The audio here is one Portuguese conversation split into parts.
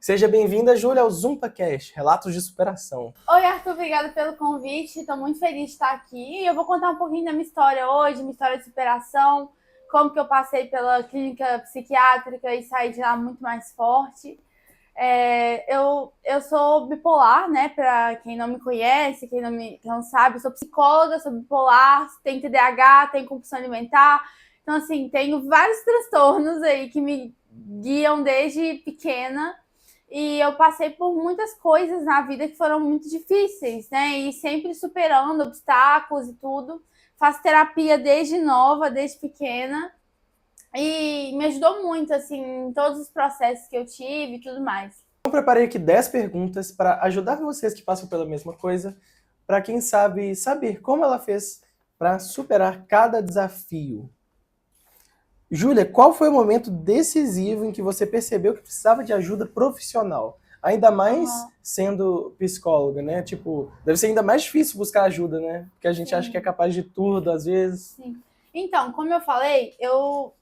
Seja bem-vinda, Júlia, ao ZumpaCast, Relatos de Superação. Oi, Arthur, obrigada pelo convite. Estou muito feliz de estar aqui. Eu vou contar um pouquinho da minha história hoje, minha história de superação, como que eu passei pela clínica psiquiátrica e saí de lá muito mais forte. Eu sou bipolar, né? Para quem não me conhece, quem não sabe, eu sou psicóloga, sou bipolar, tenho TDAH, tenho compulsão alimentar. Então, assim, tenho vários transtornos aí que me guiam desde pequena. E eu passei por muitas coisas na vida que foram muito difíceis, né? E sempre superando obstáculos e tudo. Faço terapia desde nova, desde pequena. E me ajudou muito, assim, em todos os processos que eu tive e tudo mais. Eu preparei aqui 10 perguntas para ajudar vocês que passam pela mesma coisa, para quem sabe saber como ela fez para superar cada desafio. Júlia, qual foi o momento decisivo em que você percebeu que precisava de ajuda profissional? Ainda mais sendo psicóloga, né? Tipo, deve ser ainda mais difícil buscar ajuda, né? Porque a gente acha que é capaz de tudo, às vezes. Sim. Então, como eu falei, eu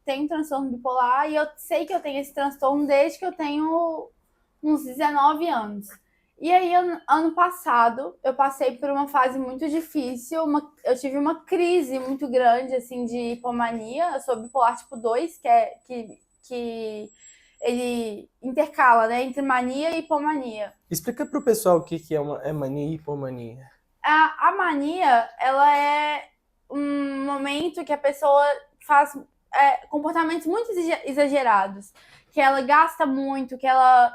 tenho transtorno bipolar e eu sei que eu tenho esse transtorno desde que eu tenho uns 19 anos. E aí, ano passado, eu passei por uma fase muito difícil, eu tive uma crise muito grande, assim, de hipomania. Eu sou bipolar tipo 2, que ele intercala, né, entre mania e hipomania. Explica pro pessoal o que é mania e hipomania. A mania, ela é um momento que a pessoa faz comportamentos muito exagerados, que ela gasta muito, que ela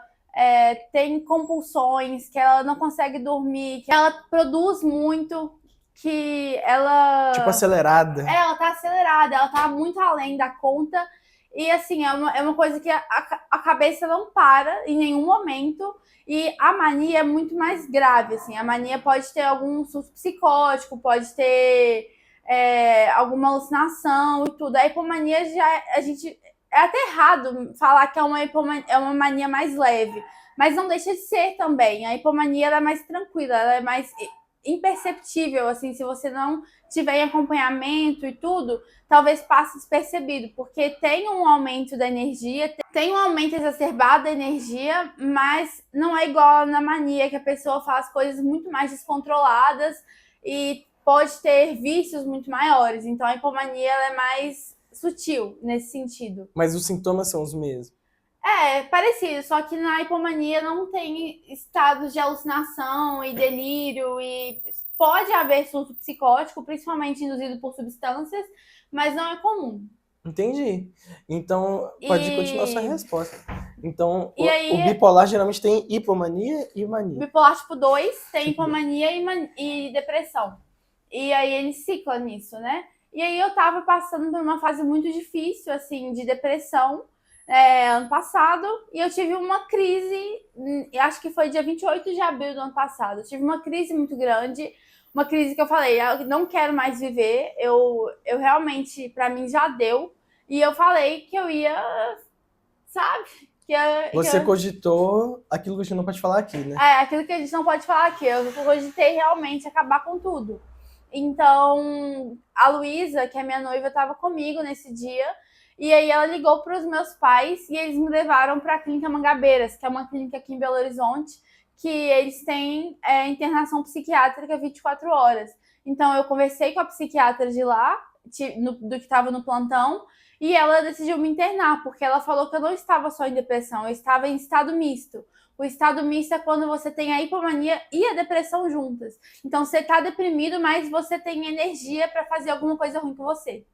tem compulsões, que ela não consegue dormir, que ela produz muito, que ela... Tipo, acelerada. Ela tá acelerada, ela tá muito além da conta. E assim, é uma coisa que a cabeça não para em nenhum momento. E a mania é muito mais grave, assim. A mania pode ter algum surto psicótico, pode ter alguma alucinação e tudo. A hipomania a gente... É até errado falar que é uma mania mais leve, mas não deixa de ser também. A hipomania ela é mais tranquila, ela é mais imperceptível, assim, se você não tiver em acompanhamento e tudo, talvez passe despercebido, porque tem um aumento da energia, tem um aumento exacerbado da energia, mas não é igual na mania, que a pessoa faz coisas muito mais descontroladas e pode ter vícios muito maiores. Então a hipomania ela é mais sutil nesse sentido. Mas os sintomas são os mesmos. É, parecido, só que na hipomania não tem estados de alucinação e delírio, e pode haver surto psicótico, principalmente induzido por substâncias, mas não é comum. Entendi. Então, pode continuar sua resposta. Então, aí, o bipolar geralmente tem hipomania e mania. Bipolar tipo 2 tem hipomania e depressão. E aí ele cicla nisso, né? E aí eu tava passando por uma fase muito difícil, assim, de depressão, ano passado, e eu tive uma crise, acho que foi dia 28 de abril do ano passado. Eu tive uma crise muito grande, uma crise que eu falei, eu não quero mais viver, eu realmente, pra mim, já deu. E eu falei que eu ia, sabe? Você cogitou aquilo que a gente não pode falar aqui, né? Aquilo que a gente não pode falar aqui. Eu cogitei realmente acabar com tudo. Então, a Luísa, que é minha noiva, estava comigo nesse dia. E aí ela ligou para os meus pais e eles me levaram para a Clínica Mangabeiras, que é uma clínica aqui em Belo Horizonte, que eles têm internação psiquiátrica 24 horas. Então, eu conversei com a psiquiatra de lá, do que estava no plantão, e ela decidiu me internar, porque ela falou que eu não estava só em depressão, eu estava em estado misto. O estado misto é quando você tem a hipomania e a depressão juntas. Então, você está deprimido, mas você tem energia para fazer alguma coisa ruim com você.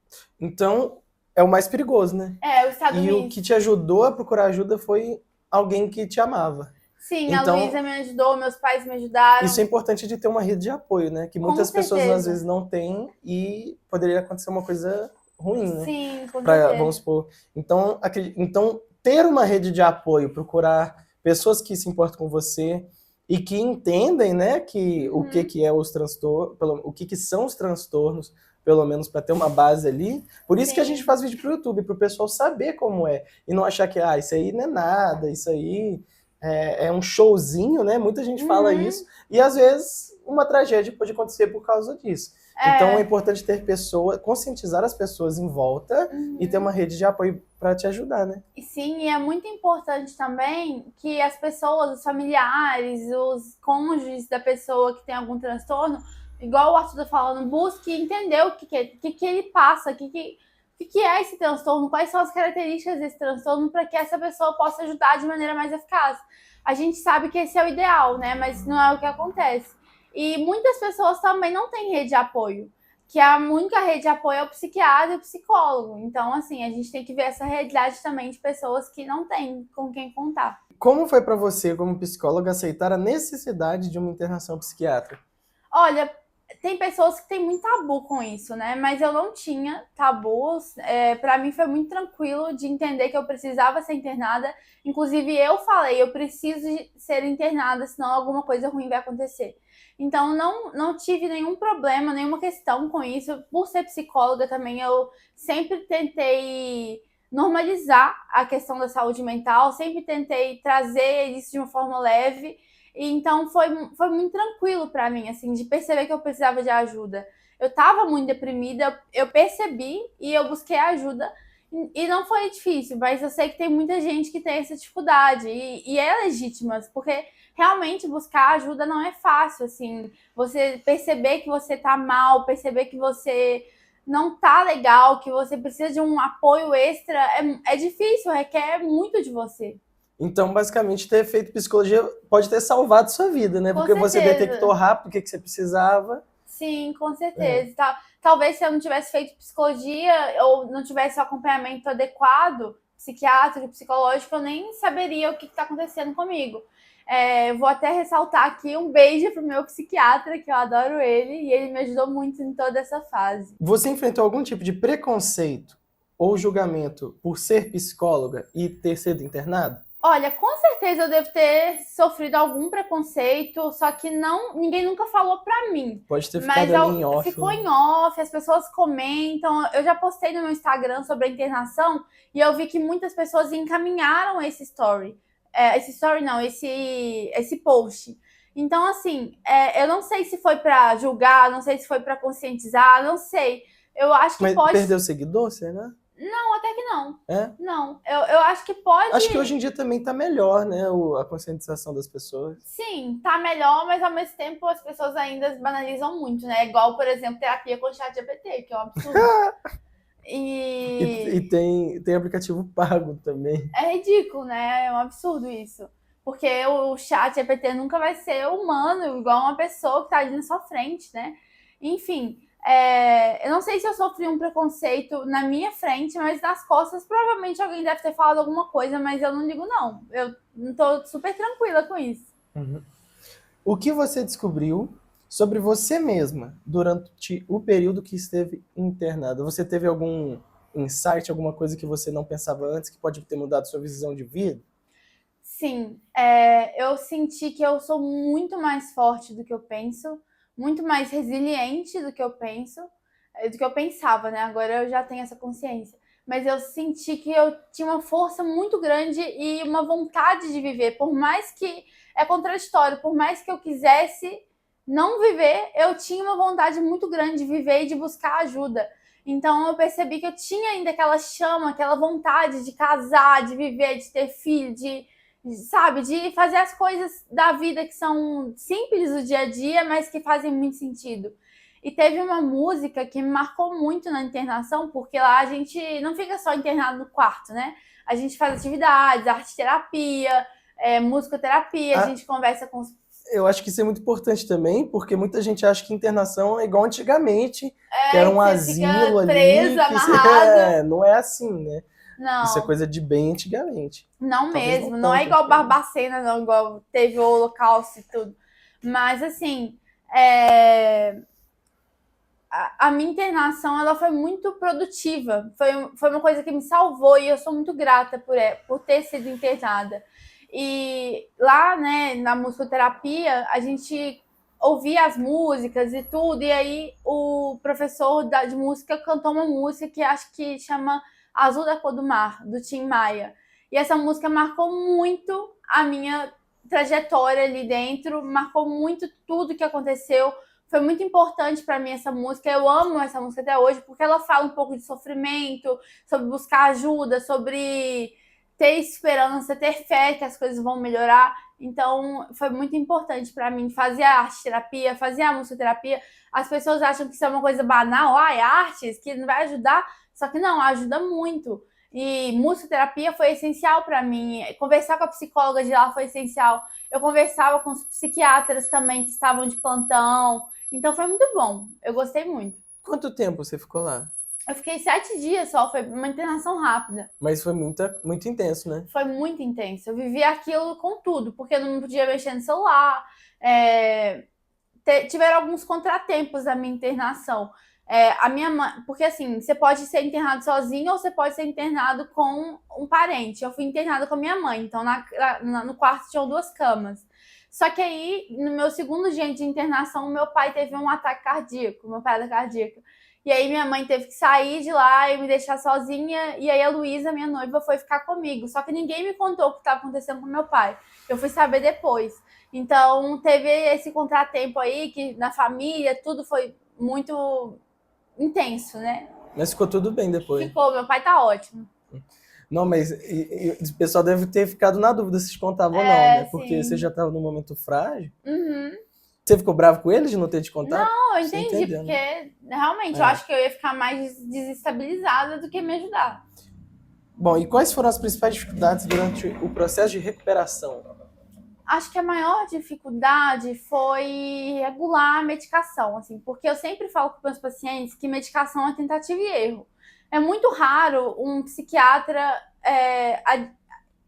Então, é o mais perigoso, né? É, o estado misto. E o que te ajudou a procurar ajuda foi alguém que te amava. Sim, então, a Luísa me ajudou, meus pais me ajudaram. Isso é importante de ter uma rede de apoio, né? Que muitas pessoas às vezes não têm e poderia acontecer uma coisa ruim, né? Sim, com certeza. Vamos supor. Então, ter uma rede de apoio, procurar pessoas que se importam com você e que entendem, né, que o que é os transtornos, o que são os transtornos, pelo menos para ter uma base ali. Por isso que a gente faz vídeo pro YouTube, para o pessoal saber como é e não achar que isso aí não é nada, isso aí é um showzinho, né? Muita gente fala Uhum. isso. E às vezes uma tragédia pode acontecer por causa disso. Então é importante ter pessoas, conscientizar as pessoas em volta e ter uma rede de apoio para te ajudar, né? E sim, e é muito importante também que as pessoas, os familiares, os cônjuges da pessoa que tem algum transtorno, igual o Arthur tá falando, busque entender o que ele passa, o que é esse transtorno, quais são as características desse transtorno para que essa pessoa possa ajudar de maneira mais eficaz. A gente sabe que esse é o ideal, né? Mas não é o que acontece. E muitas pessoas também não têm rede de apoio, que a única rede de apoio é o psiquiatra e o psicólogo. Então, assim, a gente tem que ver essa realidade também de pessoas que não têm com quem contar. Como foi para você, como psicóloga, aceitar a necessidade de uma internação psiquiátrica? Olha, tem pessoas que têm muito tabu com isso, né? Mas eu não tinha tabus. Para mim foi muito tranquilo de entender que eu precisava ser internada. Inclusive, eu falei, eu preciso ser internada, senão alguma coisa ruim vai acontecer. Então, não tive nenhum problema, nenhuma questão com isso. Por ser psicóloga também, eu sempre tentei normalizar a questão da saúde mental, sempre tentei trazer isso de uma forma leve. Então foi muito tranquilo para mim, assim, de perceber que eu precisava de ajuda. Eu tava muito deprimida, eu percebi e eu busquei ajuda. E não foi difícil, mas eu sei que tem muita gente que tem essa dificuldade. E é legítima, porque realmente buscar ajuda não é fácil, assim. Você perceber que você tá mal, perceber que você não tá legal, que você precisa de um apoio extra, é difícil, requer muito de você. Então, basicamente, ter feito psicologia pode ter salvado sua vida, né? Com Porque você certeza. detectou rápido o que você precisava. Sim, com certeza. Talvez se eu não tivesse feito psicologia ou não tivesse o acompanhamento adequado, psiquiátrico, psicológico, eu nem saberia o que está acontecendo comigo. Vou até ressaltar aqui um beijo pro meu psiquiatra, que eu adoro ele, e ele me ajudou muito em toda essa fase. Você enfrentou algum tipo de preconceito ou julgamento por ser psicóloga e ter sido internada? Olha, com certeza eu devo ter sofrido algum preconceito, só que ninguém nunca falou pra mim. Pode ter Mas ficado ali em off. ficou né? em off, as pessoas comentam. Eu já postei no meu Instagram sobre a internação e eu vi que muitas pessoas encaminharam esse story. Esse story não, esse post. Então, assim, eu não sei se foi pra julgar, não sei se foi pra conscientizar, não sei. Eu acho que Mas pode. perdeu seguidor, será? Não, até que não. É? Não, eu acho que pode. Acho que hoje em dia também tá melhor, né? A conscientização das pessoas. Sim, tá melhor, mas ao mesmo tempo as pessoas ainda banalizam muito, né? Igual, por exemplo, terapia com chat GPT, que é um absurdo. E tem aplicativo pago também. É ridículo, né? É um absurdo isso. Porque o chat GPT nunca vai ser humano, igual uma pessoa que tá ali na sua frente, né? Enfim, eu não sei se eu sofri um preconceito na minha frente, mas nas costas provavelmente alguém deve ter falado alguma coisa, mas eu não digo não. Eu tô super tranquila com isso. Uhum. O que você descobriu sobre você mesma durante o período que esteve internada? Você teve algum insight, alguma coisa que você não pensava antes que pode ter mudado sua visão de vida? Sim, eu senti que eu sou muito mais forte do que eu penso, muito mais resiliente do que eu penso, do que eu pensava, né? Agora eu já tenho essa consciência. Mas eu senti que eu tinha uma força muito grande e uma vontade de viver. Por mais que é contraditório, por mais que eu quisesse não viver, eu tinha uma vontade muito grande de viver e de buscar ajuda. Então eu percebi que eu tinha ainda aquela chama, aquela vontade de casar, de viver, de ter filho, sabe, de fazer as coisas da vida que são simples do dia a dia, mas que fazem muito sentido. E teve uma música que me marcou muito na internação, porque lá a gente não fica só internado no quarto, né? A gente faz atividades, arte-terapia, musicoterapia, a gente conversa com os... Eu acho que isso é muito importante também, porque muita gente acha que internação é igual antigamente, que era um asilo ali. Preso, amarrado. Não é assim, né? Não. Isso é coisa de bem antigamente. Não Talvez mesmo, não não é tanto, igual porque- Barbacena, não, igual teve o Holocausto e tudo. Mas, assim, a minha internação, ela foi muito produtiva. Foi uma coisa que me salvou e eu sou muito grata por ter sido internada. E lá, né, na musicoterapia, a gente ouvia as músicas e tudo, e aí o professor de música cantou uma música que acho que chama Azul da Cor do Mar, do Tim Maia. E essa música marcou muito a minha trajetória ali dentro, marcou muito tudo que aconteceu. Foi muito importante para mim essa música. Eu amo essa música até hoje, porque ela fala um pouco de sofrimento, sobre buscar ajuda, sobre ter esperança, ter fé que as coisas vão melhorar. Então, foi muito importante para mim fazer a arte terapia, fazer a musicoterapia. As pessoas acham que isso é uma coisa banal, artes, que não vai ajudar. Só que não, ajuda muito. E musicoterapia foi essencial para mim. Conversar com a psicóloga de lá foi essencial. Eu conversava com os psiquiatras também que estavam de plantão. Então foi muito bom. Eu gostei muito. Quanto tempo você ficou lá? Eu fiquei 7 dias só, foi uma internação rápida. Mas foi muito intenso, né? Foi muito intenso. Eu vivi aquilo com tudo, porque eu não podia mexer no celular. Tiveram alguns contratempos da minha internação. A minha mãe, porque assim, você pode ser internado sozinho ou você pode ser internado com um parente. Eu fui internada com a minha mãe, então no quarto tinham 2 camas. Só que aí, no meu segundo dia de internação, meu pai teve um ataque cardíaco, uma parada cardíaca. E aí minha mãe teve que sair de lá e me deixar sozinha. E aí a Luísa, minha noiva, foi ficar comigo. Só que ninguém me contou o que estava acontecendo com meu pai. Eu fui saber depois. Então teve esse contratempo aí, que na família tudo foi muito intenso, né? Mas ficou tudo bem depois. Ficou, meu pai tá ótimo. Não, mas o pessoal deve ter ficado na dúvida se te contavam ou não, né? Porque sim. você já estava num momento frágil. Uhum. Você ficou bravo com ele de não ter te contado? Não, eu entendi, porque realmente eu acho que eu ia ficar mais desestabilizada do que me ajudar. Bom, e quais foram as principais dificuldades durante o processo de recuperação? Acho que a maior dificuldade foi regular a medicação, assim, porque eu sempre falo com meus pacientes que medicação é tentativa e erro. É muito raro um psiquiatra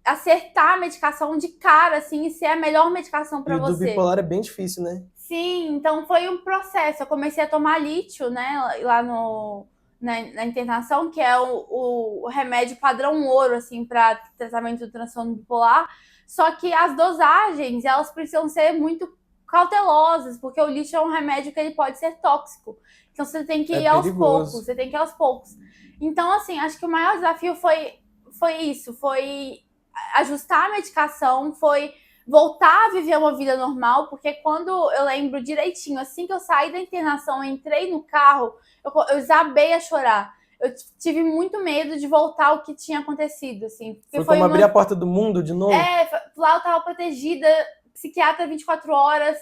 acertar a medicação de cara, assim, e ser a melhor medicação para você. E o do bipolar é bem difícil, né? Sim, então foi um processo. Eu comecei a tomar lítio, né, lá na internação, que é o remédio padrão ouro, assim, para tratamento do transtorno bipolar. Só que as dosagens, elas precisam ser muito cautelosas, porque o lítio é um remédio que ele pode ser tóxico. Então você tem que ir aos poucos, Então, assim, acho que o maior desafio foi isso, foi ajustar a medicação, foi voltar a viver uma vida normal, porque quando eu lembro direitinho, assim que eu saí da internação, eu entrei no carro, eu desabei a chorar. Eu tive muito medo de voltar ao que tinha acontecido, assim. Foi como abrir a porta do mundo de novo? Lá eu tava protegida, psiquiatra 24 horas,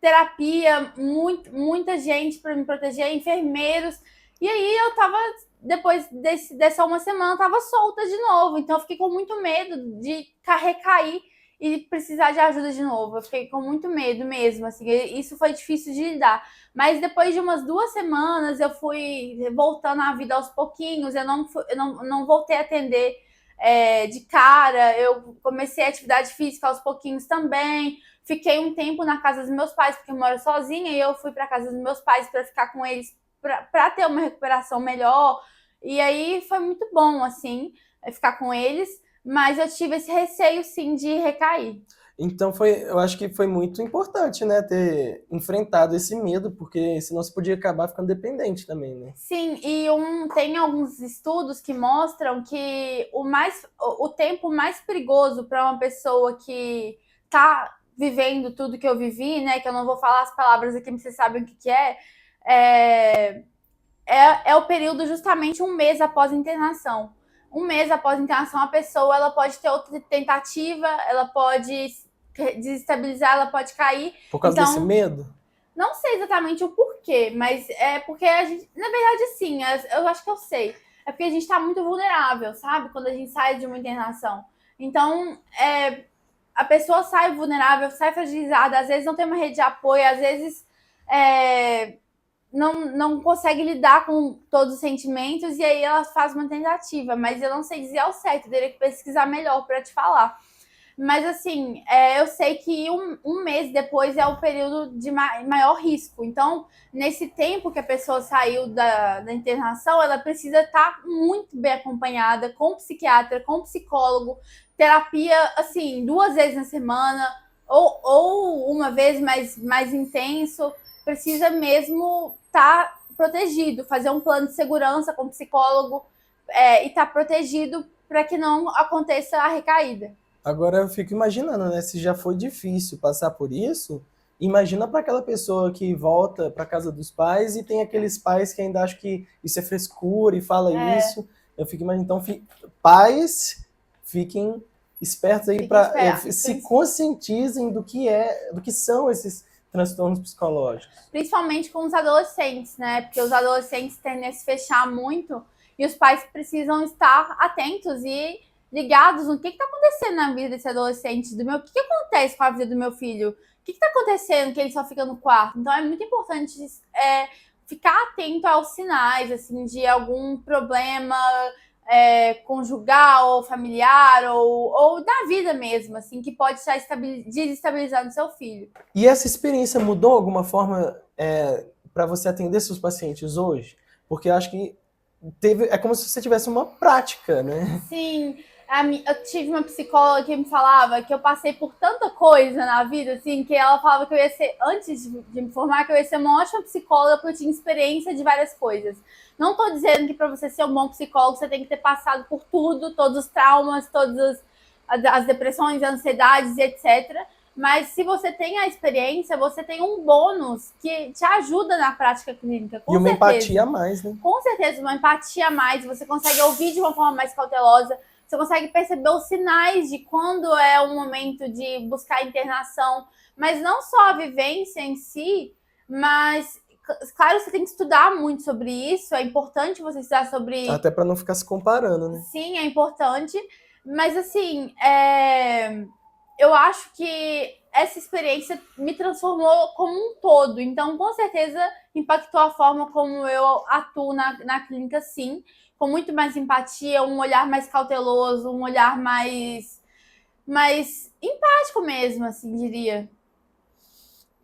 terapia, muita gente para me proteger, enfermeiros. E aí eu tava, depois dessa uma semana, eu tava solta de novo. Então eu fiquei com muito medo de recair e precisar de ajuda de novo. Eu fiquei com muito medo mesmo, assim, isso foi difícil de lidar. Mas depois de umas 2 semanas, eu fui voltando à vida aos pouquinhos, eu não voltei a atender de cara, eu comecei a atividade física aos pouquinhos também, fiquei um tempo na casa dos meus pais, porque eu moro sozinha, e eu fui para casa dos meus pais para ficar com eles, para ter uma recuperação melhor, e aí foi muito bom, assim, ficar com eles, mas eu tive esse receio, sim, de recair. Então eu acho que foi muito importante, né, ter enfrentado esse medo, porque senão você podia acabar ficando dependente também, né? Sim, e tem alguns estudos que mostram que o tempo mais perigoso para uma pessoa que está vivendo tudo que eu vivi, né, que eu não vou falar as palavras aqui, mas vocês sabem o que é o período justamente 1 mês após a internação. 1 mês após a internação, a pessoa ela pode ter outra tentativa, ela pode desestabilizar, ela pode cair. Por causa desse medo? Não sei exatamente o porquê, mas é porque a gente, na verdade, sim, eu acho que eu sei. É porque a gente tá muito vulnerável, sabe? Quando a gente sai de uma internação. Então, a pessoa sai vulnerável, sai fragilizada, às vezes não tem uma rede de apoio, às vezes não consegue lidar com todos os sentimentos e aí ela faz uma tentativa, mas eu não sei dizer ao certo, eu teria que pesquisar melhor para te falar. Mas assim, eu sei que um mês depois é o período de maior risco. Então, nesse tempo que a pessoa saiu da internação, ela precisa estar muito bem acompanhada com psiquiatra, com psicólogo, terapia, assim, 2 vezes na semana, ou uma vez mais intenso. Precisa mesmo estar protegido, fazer um plano de segurança com psicólogo e estar protegido para que não aconteça a recaída. Agora eu fico imaginando, né? Se já foi difícil passar por isso, imagina para aquela pessoa que volta para casa dos pais e tem aqueles pais que ainda acham que isso é frescura e fala É, isso. Eu fico imaginando. Então, pais, fiquem espertos aí fica para esperto. se conscientizem do que são esses transtornos psicológicos. Principalmente com os adolescentes, né? Porque os adolescentes tendem a se fechar muito e os pais precisam estar atentos e ligados no que está acontecendo na vida desse adolescente, do meu, o que acontece com a vida do meu filho, o que está acontecendo que ele só fica no quarto. Então é muito importante ficar atento aos sinais, assim, de algum problema conjugal ou familiar ou da vida mesmo, assim, que pode estar desestabilizando seu filho. E essa experiência mudou alguma forma para você atender seus pacientes hoje? Porque eu acho que é como se você tivesse uma prática, né? Sim, eu tive uma psicóloga que me falava que eu passei por tanta coisa na vida, assim, que ela falava que eu ia ser, antes de me formar, que eu ia ser uma ótima psicóloga porque eu tinha experiência de várias coisas. Não tô dizendo que para você ser um bom psicólogo você tem que ter passado por tudo, todos os traumas, todas as depressões, ansiedades, etc. Mas se você tem a experiência, você tem um bônus que te ajuda na prática clínica, com E uma certeza. empatia a mais, né? Com certeza, uma empatia a mais, você consegue ouvir de uma forma mais cautelosa, você consegue perceber os sinais de quando é o momento de buscar internação, mas não só a vivência em si, mas, claro, você tem que estudar muito sobre isso, é importante você estudar sobre... Até para não ficar se comparando, né? Sim, é importante, mas assim, eu acho que essa experiência me transformou como um todo. Então, com certeza, impactou a forma como eu atuo na clínica, sim. Com muito mais empatia, um olhar mais cauteloso, um olhar mais empático mesmo, assim, diria.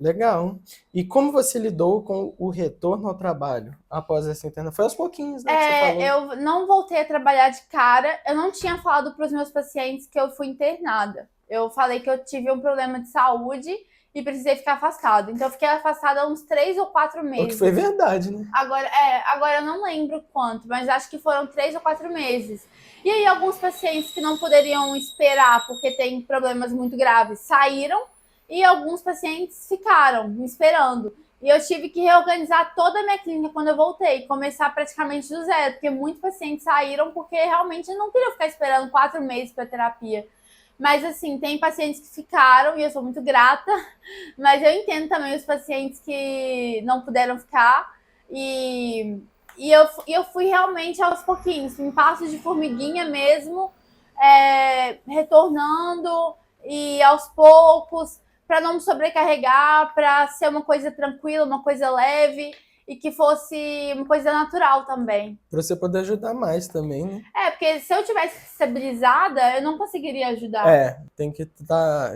Legal. E como você lidou com o retorno ao trabalho após essa internação? Foi aos pouquinhos, né, que você falou. Eu não voltei a trabalhar de cara. Eu não tinha falado para os meus pacientes que eu fui internada. Eu falei que eu tive um problema de saúde e precisei ficar afastada. Então, eu fiquei afastada uns 3 ou 4 meses. O que foi verdade, né? Agora eu não lembro quanto, mas acho que foram 3 ou 4 meses. E aí, alguns pacientes que não poderiam esperar porque têm problemas muito graves saíram e alguns pacientes ficaram me esperando. E eu tive que reorganizar toda a minha clínica quando eu voltei, começar praticamente do zero, porque muitos pacientes saíram porque realmente não queriam ficar esperando 4 meses para terapia. Mas, assim, tem pacientes que ficaram e eu sou muito grata, mas eu entendo também os pacientes que não puderam ficar. E eu fui realmente aos pouquinhos, em passos de formiguinha mesmo, retornando e aos poucos, para não me sobrecarregar, para ser uma coisa tranquila, uma coisa leve e que fosse uma coisa natural também. Para você poder ajudar mais também, né? Porque se eu tivesse estabilizada, eu não conseguiria ajudar. Tem que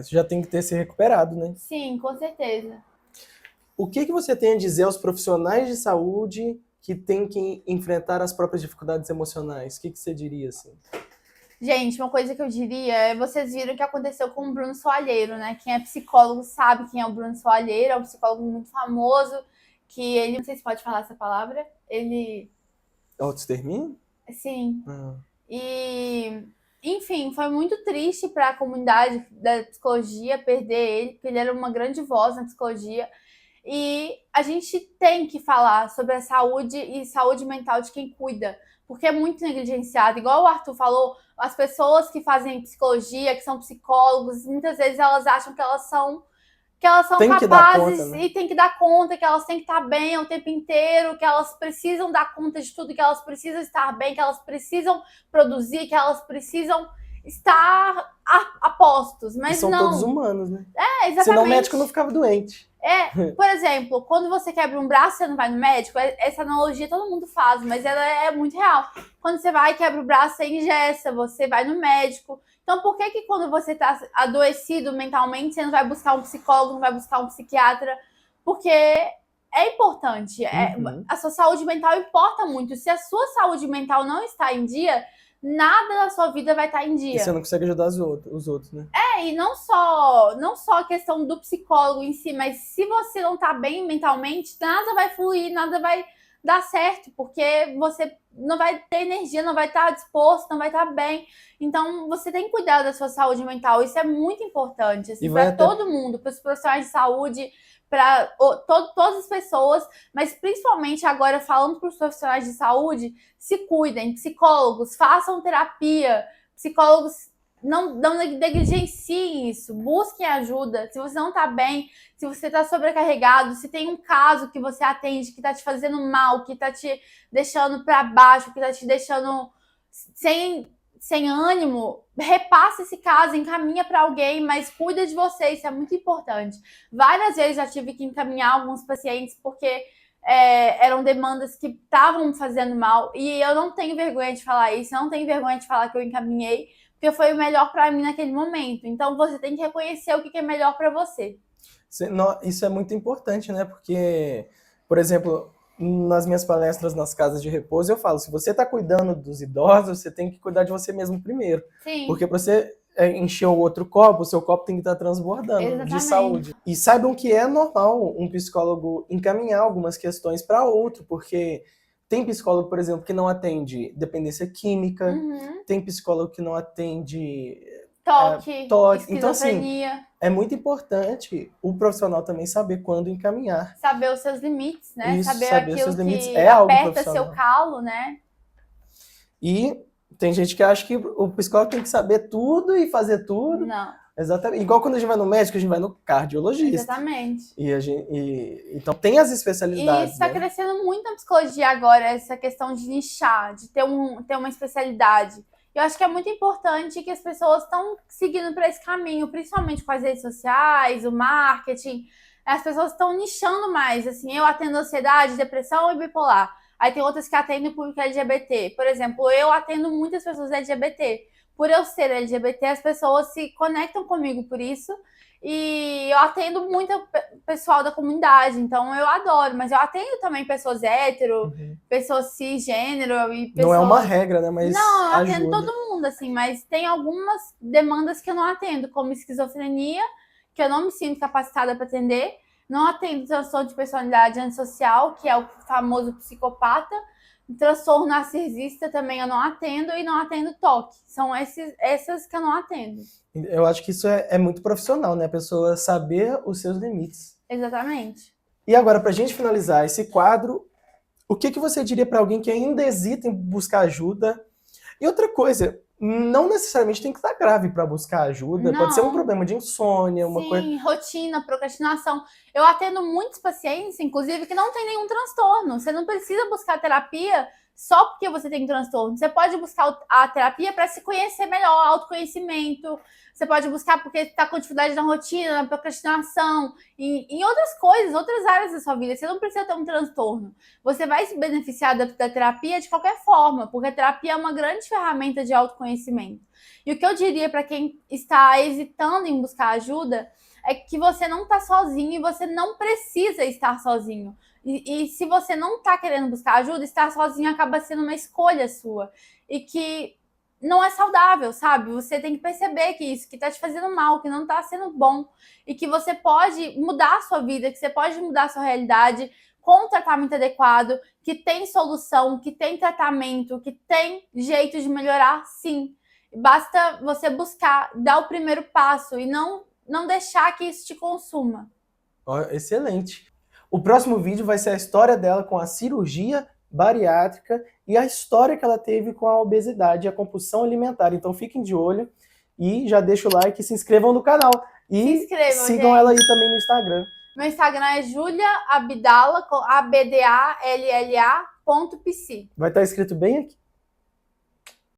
já tem que ter se recuperado, né? Sim, com certeza. O que você tem a dizer aos profissionais de saúde que têm que enfrentar as próprias dificuldades emocionais? O que você diria, assim? Gente, uma coisa que eu diria vocês viram o que aconteceu com o Bruno Soalheiro, né? Quem é psicólogo sabe quem é o Bruno Soalheiro, é um psicólogo muito famoso, que ele, não sei se pode falar essa palavra, ele... Autoextermínio? Sim. E, enfim, foi muito triste para a comunidade da psicologia perder ele, porque ele era uma grande voz na psicologia. E a gente tem que falar sobre a saúde e saúde mental de quem cuida, porque é muito negligenciado. Igual o Arthur falou, as pessoas que fazem psicologia, que são psicólogos, muitas vezes elas acham que elas são capazes conta, né? E tem que dar conta, que elas têm que estar bem o tempo inteiro, que elas precisam dar conta de tudo, que elas precisam estar bem, que elas precisam produzir, que elas precisam estar a postos. Mas e são não. Todos humanos, né? Exatamente. Senão o médico não ficava doente. Por exemplo, quando você quebra um braço, você não vai no médico. Essa analogia todo mundo faz, mas ela é muito real. Quando você vai e quebra o braço, você engessa, você vai no médico. Então, por que quando você está adoecido mentalmente, você não vai buscar um psicólogo, não vai buscar um psiquiatra? Porque é importante. A sua saúde mental importa muito. Se a sua saúde mental não está em dia, nada na sua vida vai estar em dia. E você não consegue ajudar os outros, né? E não só a questão do psicólogo em si, mas se você não tá bem mentalmente, nada vai fluir, nada vai dar certo, porque você não vai ter energia, não vai estar disposto, não vai estar bem. Então, você tem que cuidar da sua saúde mental. Isso é muito importante, assim, para todo mundo, para os profissionais de saúde, para todas as pessoas, mas principalmente agora falando para os profissionais de saúde, se cuidem, psicólogos, façam terapia, psicólogos não negligenciem isso, busquem ajuda. Se você não tá bem, se você tá sobrecarregado, se tem um caso que você atende que tá te fazendo mal, que tá te deixando para baixo, que tá te deixando sem ânimo, repassa esse caso, encaminha para alguém, mas cuida de você, isso é muito importante. Várias vezes já tive que encaminhar alguns pacientes porque eram demandas que estavam fazendo mal, e eu não tenho vergonha de falar isso, não tenho vergonha de falar que eu encaminhei, porque foi o melhor para mim naquele momento. Então você tem que reconhecer o que é melhor para você. Isso é muito importante, né? Porque, por exemplo, nas minhas palestras nas casas de repouso, eu falo, se você está cuidando dos idosos, você tem que cuidar de você mesmo primeiro. Sim. Porque para você encher o outro copo, o seu copo tem que estar transbordando. Exatamente. De saúde. E saibam que é normal um psicólogo encaminhar algumas questões para outro, porque tem psicólogo, por exemplo, que não atende dependência química, tem psicólogo que não atende toque, então, assim, é muito importante o profissional também saber quando encaminhar. Saber os seus limites, né? Isso, saber aquilo seus limites que é aperta seu calo, né? E tem gente que acha que o psicólogo tem que saber tudo e fazer tudo. Não. Exatamente. Igual quando a gente vai no médico, a gente vai no cardiologista. Exatamente. Então tem as especialidades. E está crescendo muito na psicologia agora, essa questão de nichar, de ter uma especialidade. Eu acho que é muito importante que as pessoas estão seguindo para esse caminho, principalmente com as redes sociais, o marketing. As pessoas estão nichando mais. Assim, eu atendo ansiedade, depressão e bipolar. Aí tem outras que atendem o público LGBT. Por exemplo, eu atendo muitas pessoas LGBT. Por eu ser LGBT, as pessoas se conectam comigo por isso. E eu atendo muito pessoal da comunidade, então eu adoro. Mas eu atendo também pessoas hétero, pessoas cisgênero e pessoas... Não é uma regra, né? Mas não, eu atendo todo mundo, assim. Mas tem algumas demandas que eu não atendo, como esquizofrenia, que eu não me sinto capacitada para atender. Não atendo transtorno de personalidade antissocial, que é o famoso psicopata. Transtorno narcisista também eu não atendo, e não atendo toque. São essas que eu não atendo. Eu acho que isso é muito profissional, né? A pessoa saber os seus limites. Exatamente. E agora, pra gente finalizar esse quadro, o que você diria para alguém que ainda hesita em buscar ajuda? E outra coisa, não necessariamente tem que estar grave para buscar ajuda. Não. Pode ser um problema de insônia, uma coisa... Sim, rotina, procrastinação. Eu atendo muitos pacientes, inclusive, que não tem nenhum transtorno. Você não precisa buscar terapia só porque você tem transtorno. Você pode buscar a terapia para se conhecer melhor, autoconhecimento. Você pode buscar porque está com dificuldade na rotina, na procrastinação, em outras coisas, outras áreas da sua vida. Você não precisa ter um transtorno. Você vai se beneficiar da terapia de qualquer forma, porque a terapia é uma grande ferramenta de autoconhecimento. E o que eu diria para quem está hesitando em buscar ajuda é que você não está sozinho e você não precisa estar sozinho. E se você não está querendo buscar ajuda, estar sozinho acaba sendo uma escolha sua. E que não é saudável, sabe? Você tem que perceber que isso que tá te fazendo mal, que não tá sendo bom. E que você pode mudar a sua vida, que você pode mudar a sua realidade com um tratamento adequado, que tem solução, que tem tratamento, que tem jeito de melhorar, sim. Basta você buscar, dar o primeiro passo e não deixar que isso te consuma. Excelente. O próximo vídeo vai ser a história dela com a cirurgia bariátrica e a história que ela teve com a obesidade e a compulsão alimentar. Então fiquem de olho e já deixa o like e se inscrevam no canal. E sigam ela aí também no Instagram. Meu Instagram é juliaabdalla, com abdalla.pc. Vai estar escrito bem aqui.